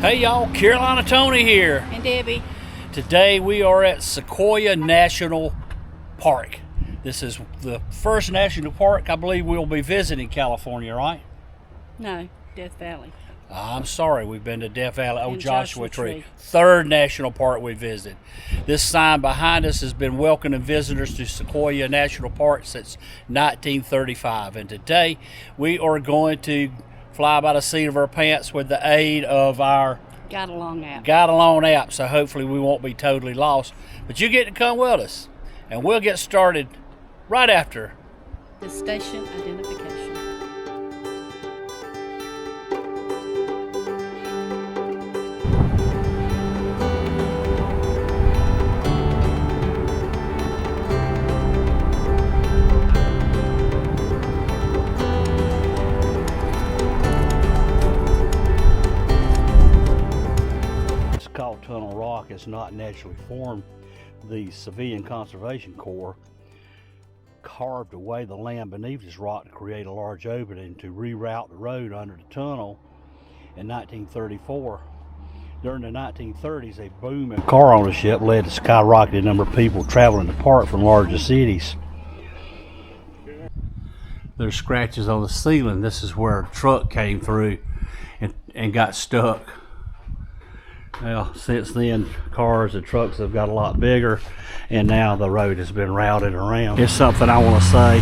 Hey y'all, Carolina Tony here. And Debbie. Today we are at Sequoia National Park. This is the first national park I believe we'll be visiting California, right? No, Death Valley. I'm sorry, we've been to Death Valley. Oh, And Joshua Joshua Tree. Tree. Third national park we visited. This sign behind us has been welcoming visitors to Sequoia National Park since 1935. And today we are going to fly by the seat of our pants with the aid of our Got Along app. Got Along app, so hopefully we won't be totally lost. But you get to come with us, and we'll get started right after The station identification. called Tunnel Rock. Is not naturally formed. The Civilian Conservation Corps carved away the land beneath this rock to create a large opening to reroute the road under the tunnel in 1934. During the 1930s, a boom in car ownership led to skyrocketing number of people traveling the park from larger cities. There's scratches on the ceiling. This is where a truck came through and got stuck. Well, since then, cars and trucks have got a lot bigger, and now the road has been routed around. It's something I want to say.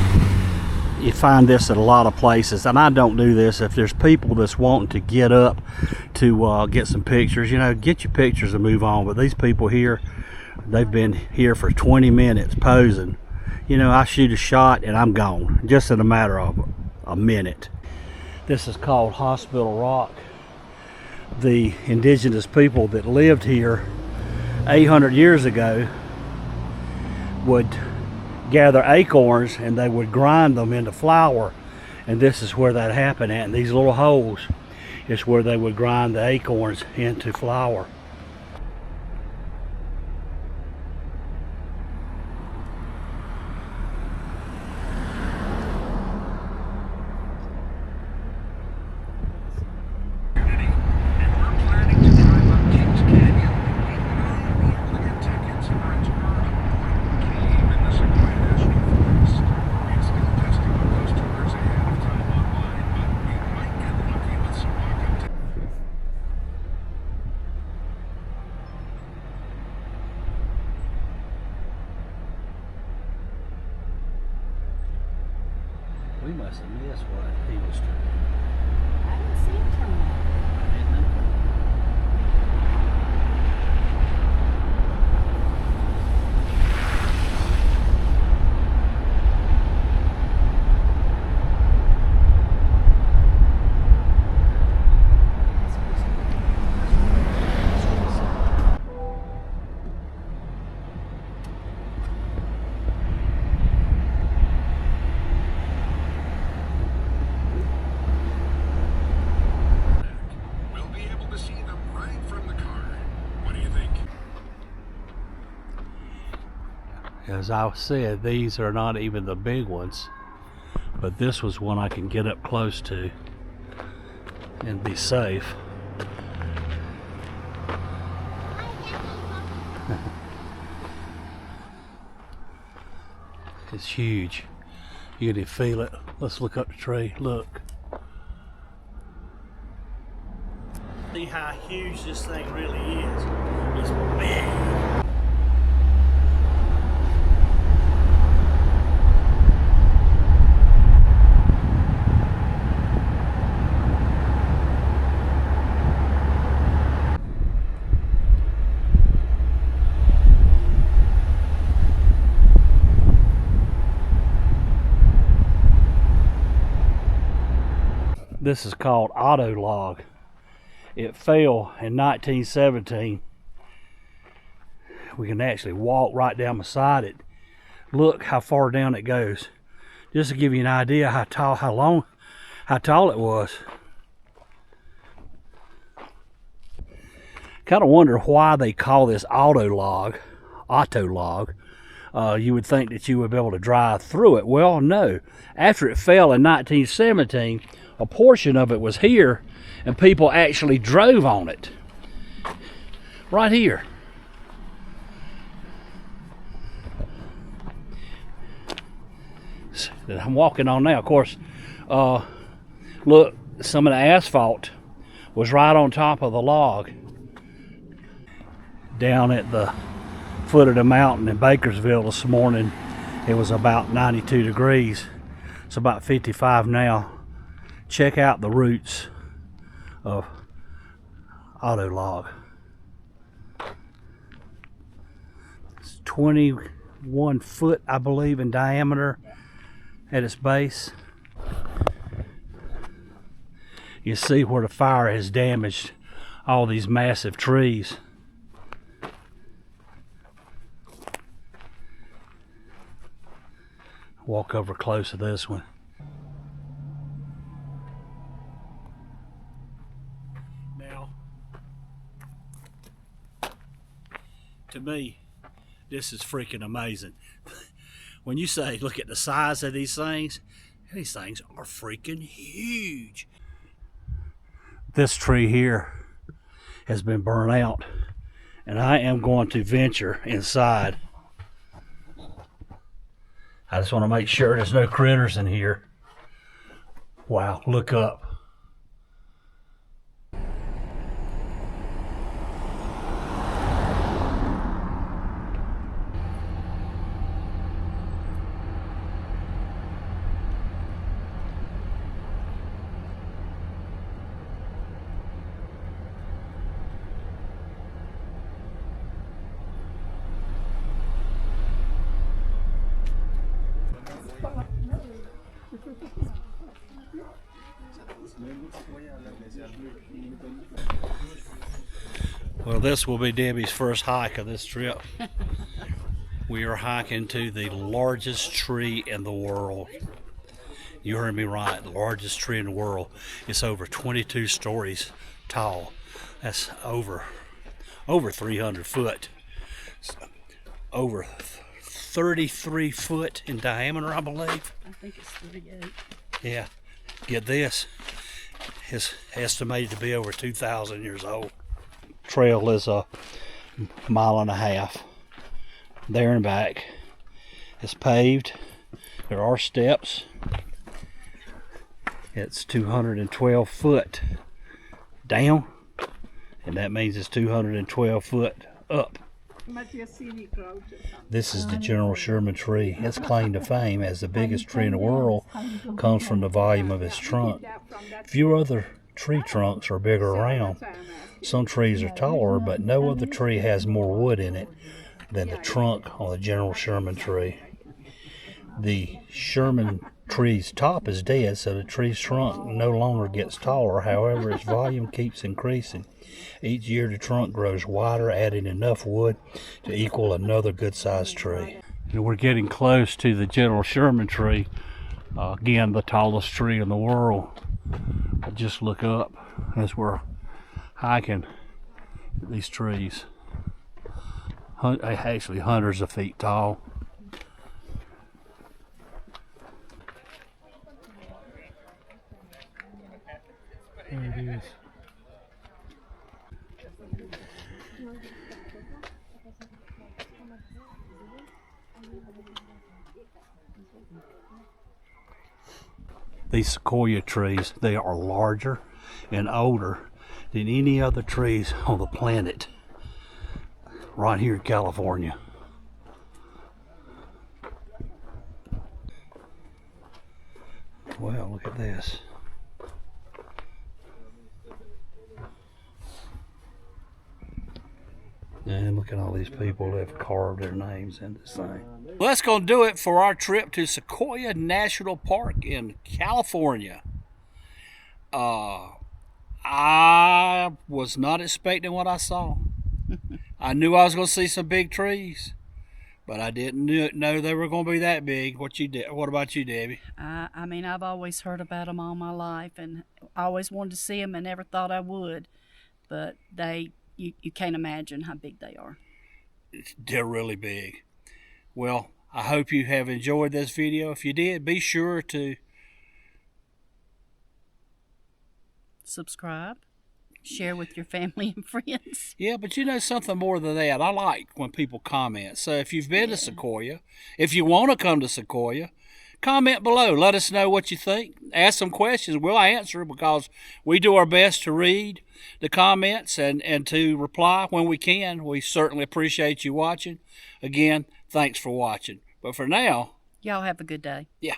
You find this at a lot of places, and I don't do this. If there's people that's wanting to get up to get some pictures, you know, get your pictures and move on. But these people here, they've been here for 20 minutes posing. You know, I shoot a shot and I'm gone, just in a matter of a minute. This is called Hospital Rock. The indigenous people that lived here 800 years ago would gather acorns and they would grind them into flour, and this is where that happened at. And these little holes is where they would grind the acorns into flour. We must have missed what he was doing. I didn't see him turn on. As I said, these are not even the big ones, but this was one I can get up close to and be safe. It's huge. You can feel it. Let's look up the tree. Look. See how huge this thing really is. It's big. This is called auto log. It fell in 1917. We can actually walk right down beside it. Look how far down it goes. Just to give you an idea how tall it was. Kind of wonder why they call this auto log. You would think that you would be able to drive through it. Well, no. After it fell in 1917, a portion of it was here, and people actually drove on it. right here. That I'm walking on now. Of course, look, some of the asphalt was right on top of the log. Down at the foot of the mountain in Bakersville this morning, it was about 92 degrees. It's about 55 now. Check out the roots of auto log. It's 21 foot, I believe, in diameter at its base. You see where the fire has damaged all these massive trees. Walk over close to this one. Now, to me, this is freaking amazing. When you say, look at the size of these things are freaking huge. This tree here has been burned out, and I am going to venture inside. I just want to make sure there's no critters in here. Wow, look up. Well, this will be Debbie's first hike of this trip. We are hiking to the largest tree in the world. You heard me right, the largest tree in the world. It's over 22 stories tall. That's over 300 foot. It's over 33 foot in diameter, I believe. I think it's 38. Yeah, get this. It's estimated to be over 2,000 years old. Trail is a mile and a half there and back. It's paved. There are steps. It's 212 foot down, and that means it's 212 foot up. This is the General Sherman tree. Its claim to fame as the biggest tree in the world comes from the volume of its trunk. Few other tree trunks are bigger around. Some trees are taller, but no other tree has more wood in it than the trunk on the General Sherman tree. The Sherman tree's top is dead, so the tree's trunk no longer gets taller. However, its volume keeps increasing. Each year the trunk grows wider, adding enough wood to equal another good-sized tree. And we're getting close to the General Sherman tree. Again, the tallest tree in the world. Just look up as we're hiking these trees. Actually hundreds of feet tall. There it is. These sequoia trees, they are larger and older than any other trees on the planet right here in California. Well, look at this. And look at all these people that have carved their names in this thing. Well, that's going to do it for our trip to Sequoia National Park in California. I was not expecting what I saw. I knew I was going to see some big trees, but I didn't know they were going to be that big. What about you, Debbie? I mean, I've always heard about them all my life, and I always wanted to see them and never thought I would. But you can't imagine how big they are. They're really big. Well, I hope you have enjoyed this video. If you did, be sure to Subscribe, share with your family and friends. Yeah, but you know something more than that. I like when people comment. So if you've been to Sequoia, if you want to come to Sequoia, comment below. Let us know what you think. Ask some questions. We'll answer because we do our best to read the comments and to reply when we can. We certainly appreciate you watching. Again, thanks for watching. But for now, Y'all have a good day. yeah.